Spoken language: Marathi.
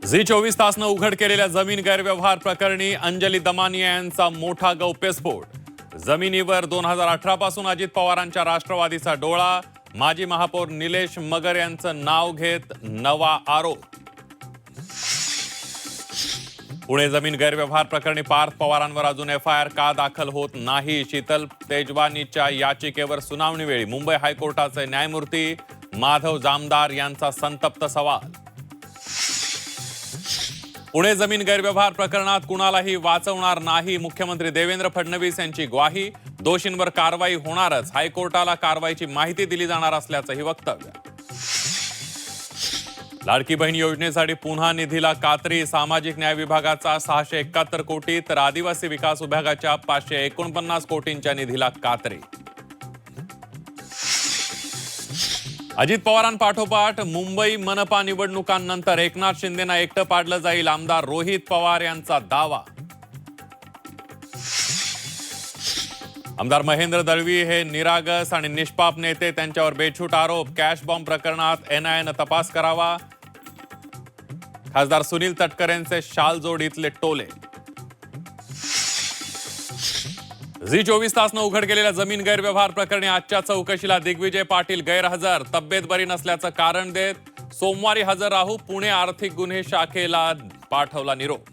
झी 24 तासनं उघड केलेल्या जमीन गैरव्यवहार प्रकरणी अंजली दमानिया यांचा मोठा गौप्यस्फोट. जमिनीवर 2018 पासून अजित पवारांच्या राष्ट्रवादीचा डोळा. माजी महापौर निलेश मगर यांचं नाव घेत नवा आरोप. पुणे जमीन गैरव्यवहार प्रकरणी पार्थ पवारांवर अजून एफआयआर का दाखल होत नाही? शीतल तेजवानीच्या याचिकेवर सुनावणीवेळी मुंबई हायकोर्टाचे न्यायमूर्ती माधव जामदार यांचा संतप्त सवाल. पुणे जमीन गैरव्यवहार प्रकरणात कुणालाही वाचवणार नाही, मुख्यमंत्री देवेंद्र फडणवीस यांची ग्वाही. दोषींवर कारवाई होणारच, हायकोर्टाला कारवाईची माहिती दिली जाणार असल्याचंही वक्तव्य. लाडकी बहीण योजनेसाठी पुन्हा निधीला कात्री. सामाजिक न्याय विभागाचा 671 कोटी तर आदिवासी विकास विभागाच्या 549 कोटींच्या निधीला कात्री. अजित पवारांपाठोपाठ मुंबई मनपा निवडणुकांनंतर एकनाथ शिंदेंना एकटं पाडलं जाईल, आमदार रोहित पवार यांचा दावा. आमदार महेंद्र दळवी हे निरागस आणि निष्पाप नेते, त्यांच्यावर बेछूट आरोप. कॅश बॉम्ब प्रकरणात एनआयएनं तपास करावा. खासदार सुनील तटकरेंचे शालजोड इथले टोले. झी 24 तासनं उघड केलेल्या जमीन गैरव्यवहार प्रकरणी आजच्या चौकशीला दिग्विजय पाटील गैरहजर. तब्येत बरी नसल्याचं कारण देत सोमवारी हजर राहू, पुणे आर्थिक गुन्हे शाखेला पाठवला निरोप.